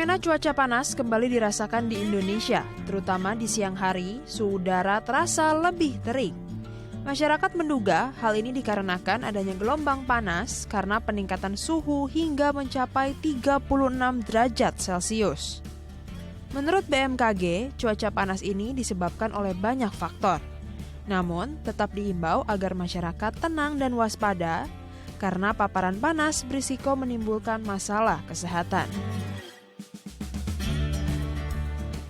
Fenomena cuaca panas kembali dirasakan di Indonesia, terutama di siang hari, suhu udara terasa lebih terik. Masyarakat menduga hal ini dikarenakan adanya gelombang panas karena peningkatan suhu hingga mencapai 36 derajat Celcius. Menurut BMKG, cuaca panas ini disebabkan oleh banyak faktor. Namun, tetap diimbau agar masyarakat tenang dan waspada karena paparan panas berisiko menimbulkan masalah kesehatan.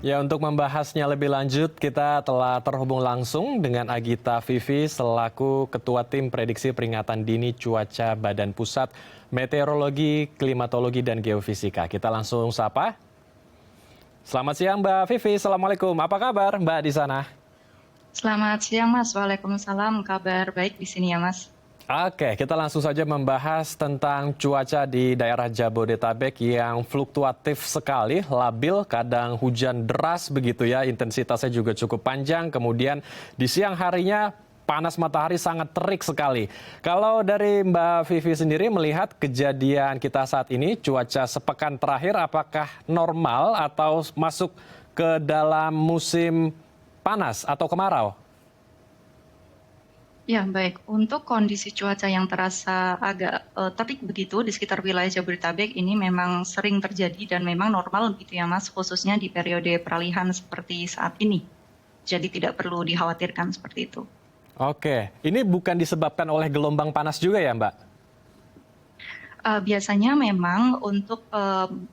Ya, untuk membahasnya lebih lanjut, kita telah terhubung langsung dengan Agita Vivi selaku Ketua Tim Prediksi Peringatan Dini Cuaca Badan Pusat Meteorologi, Klimatologi, dan Geofisika. Kita langsung sapa. Selamat siang Mbak Vivi, Assalamualaikum. Apa kabar Mbak di sana? Selamat siang Mas, Waalaikumsalam. Kabar baik di sini ya Mas. Oke, kita langsung saja membahas tentang cuaca di daerah Jabodetabek yang fluktuatif sekali, labil, kadang hujan deras begitu ya, intensitasnya juga cukup panjang, kemudian di siang harinya panas matahari sangat terik sekali. Kalau dari Mbak Vivi sendiri melihat kejadian kita saat ini, cuaca sepekan terakhir apakah normal atau masuk ke dalam musim panas atau kemarau? Ya baik, untuk kondisi cuaca yang terasa agak terik begitu di sekitar wilayah Jabodetabek ini memang sering terjadi dan memang normal gitu ya Mas, khususnya di periode peralihan seperti saat ini. Jadi tidak perlu dikhawatirkan seperti itu. Oke, ini bukan disebabkan oleh gelombang panas juga ya Mbak? Biasanya memang untuk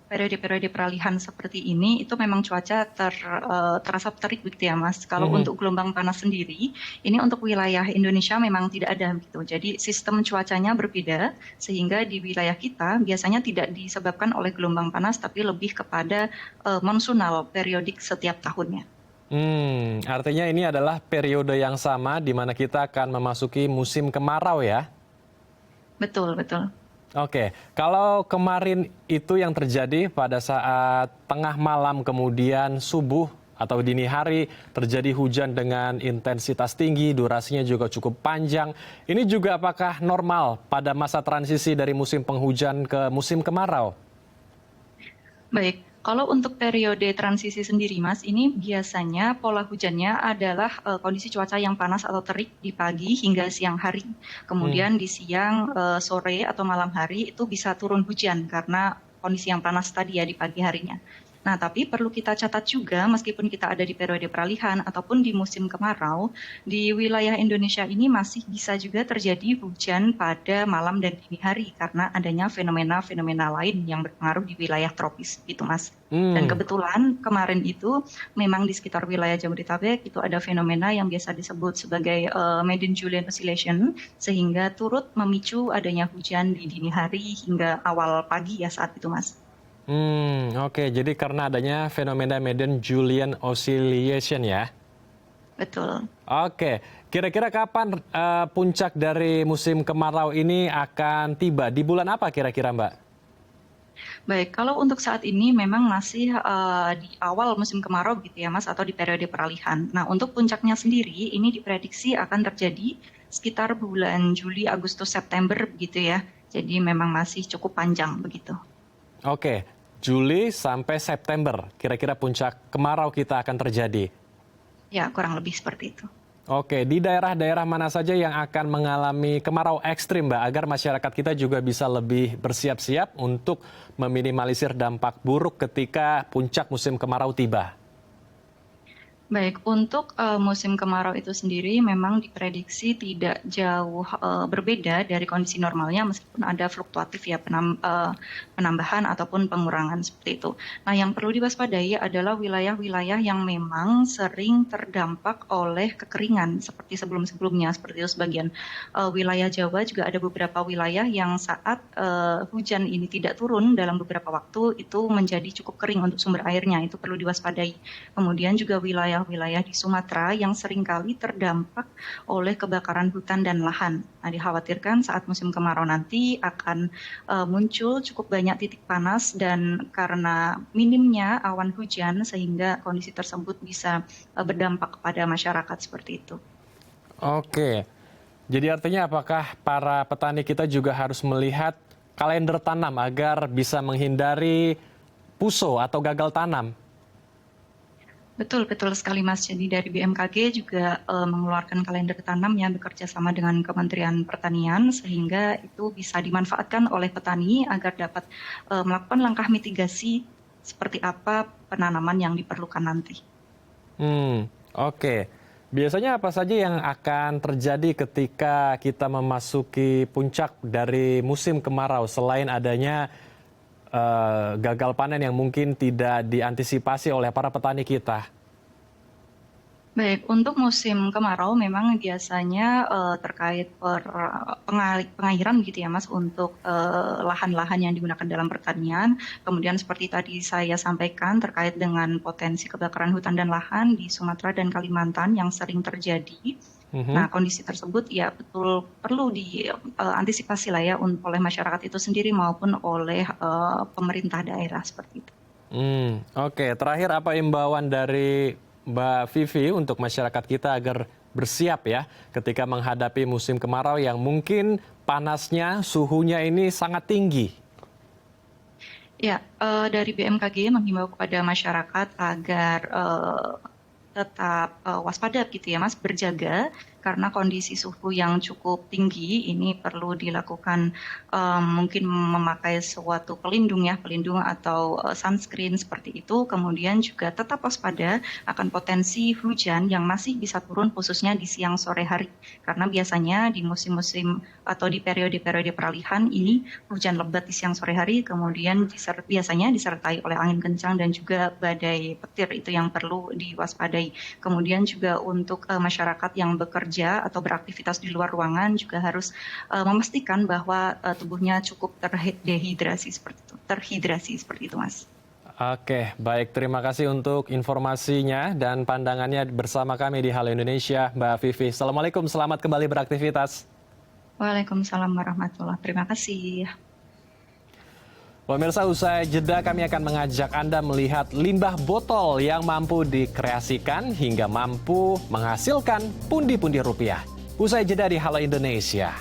periode-periode peralihan seperti ini itu memang cuaca terasa terik begitu ya Mas. Kalau untuk gelombang panas sendiri, ini untuk wilayah Indonesia memang tidak ada gitu. Jadi sistem cuacanya berbeda sehingga di wilayah kita biasanya tidak disebabkan oleh gelombang panas tapi lebih kepada monsunal periodik setiap tahunnya. Artinya ini adalah periode yang sama di mana kita akan memasuki musim kemarau ya? Betul, betul. Oke, kalau kemarin itu yang terjadi pada saat tengah malam kemudian subuh atau dini hari terjadi hujan dengan intensitas tinggi, durasinya juga cukup panjang. Ini juga apakah normal pada masa transisi dari musim penghujan ke musim kemarau? Baik, kalau untuk periode transisi sendiri Mas, ini biasanya pola hujannya adalah kondisi cuaca yang panas atau terik di pagi hingga siang hari. Kemudian di siang, sore atau malam hari itu bisa turun hujan karena kondisi yang panas tadi ya di pagi harinya. Nah, tapi perlu kita catat juga meskipun kita ada di periode peralihan ataupun di musim kemarau, di wilayah Indonesia ini masih bisa juga terjadi hujan pada malam dan dini hari karena adanya fenomena-fenomena lain yang berpengaruh di wilayah tropis gitu Mas. Dan kebetulan kemarin itu memang di sekitar wilayah Jabodetabek itu ada fenomena yang biasa disebut sebagai Madden-Julian Oscillation sehingga turut memicu adanya hujan di dini hari hingga awal pagi ya saat itu Mas. Oke, jadi karena adanya fenomena Madden-Julian Oscillation ya? Betul. Oke, kira-kira kapan puncak dari musim kemarau ini akan tiba? Di bulan apa kira-kira Mbak? Baik, kalau untuk saat ini memang masih di awal musim kemarau gitu ya Mas, atau di periode peralihan. Nah, untuk puncaknya sendiri ini diprediksi akan terjadi sekitar bulan Juli, Agustus, September begitu ya. Jadi memang masih cukup panjang begitu. Oke, Juli sampai September, kira-kira puncak kemarau kita akan terjadi. Ya, kurang lebih seperti itu. Oke, di daerah-daerah mana saja yang akan mengalami kemarau ekstrim, Mbak, agar masyarakat kita juga bisa lebih bersiap-siap untuk meminimalisir dampak buruk ketika puncak musim kemarau tiba? Baik, untuk musim kemarau itu sendiri memang diprediksi tidak jauh berbeda dari kondisi normalnya meskipun ada fluktuatif ya penambahan ataupun pengurangan seperti itu. Nah, yang perlu diwaspadai adalah wilayah-wilayah yang memang sering terdampak oleh kekeringan seperti sebelum-sebelumnya. Seperti itu sebagian wilayah Jawa juga ada beberapa wilayah yang saat hujan ini tidak turun dalam beberapa waktu itu menjadi cukup kering untuk sumber airnya. Itu perlu diwaspadai. Kemudian juga wilayah di Sumatera yang seringkali terdampak oleh kebakaran hutan dan lahan. Nah, dikhawatirkan saat musim kemarau nanti akan muncul cukup banyak titik panas dan karena minimnya awan hujan sehingga kondisi tersebut bisa berdampak kepada masyarakat seperti itu. Oke, jadi artinya apakah para petani kita juga harus melihat kalender tanam agar bisa menghindari puso atau gagal tanam. Betul, betul sekali Mas. Jadi dari BMKG juga mengeluarkan kalender tanam yang bekerja sama dengan Kementerian Pertanian sehingga itu bisa dimanfaatkan oleh petani agar dapat melakukan langkah mitigasi seperti apa penanaman yang diperlukan nanti. Oke. Biasanya apa saja yang akan terjadi ketika kita memasuki puncak dari musim kemarau selain adanya gagal panen yang mungkin tidak diantisipasi oleh para petani kita? Baik, untuk musim kemarau memang biasanya terkait pengairan gitu ya Mas untuk lahan-lahan yang digunakan dalam pertanian. Kemudian seperti tadi saya sampaikan terkait dengan potensi kebakaran hutan dan lahan di Sumatera dan Kalimantan yang sering terjadi. Nah, kondisi tersebut ya betul perlu diantisipasi lah ya oleh masyarakat itu sendiri maupun oleh pemerintah daerah seperti itu. Oke, terakhir apa imbauan dari Mbak Vivi untuk masyarakat kita agar bersiap ya ketika menghadapi musim kemarau yang mungkin panasnya, suhunya ini sangat tinggi? Ya, dari BMKG menghimbau kepada masyarakat agar tetap waspada gitu ya Mas, berjaga karena kondisi suhu yang cukup tinggi ini perlu dilakukan mungkin memakai suatu pelindung atau sunscreen seperti itu. Kemudian juga tetap waspada akan potensi hujan yang masih bisa turun khususnya di siang sore hari. Karena biasanya di musim-musim atau di periode-periode peralihan ini hujan lebat di siang sore hari, kemudian biasanya disertai oleh angin kencang dan juga badai petir itu yang perlu diwaspadai. Kemudian juga untuk masyarakat yang bekerja atau beraktivitas di luar ruangan juga harus memastikan bahwa tubuhnya cukup terhidrasi seperti itu, Mas. Oke, baik. Terima kasih untuk informasinya dan pandangannya bersama kami di Halo Indonesia, Mbak Vivi. Assalamualaikum, selamat kembali beraktivitas. Waalaikumsalam warahmatullahi wabarakatuh. Terima kasih. Pemirsa, usai jeda kami akan mengajak Anda melihat limbah botol yang mampu dikreasikan hingga mampu menghasilkan pundi-pundi rupiah. Usai jeda di Halo Indonesia.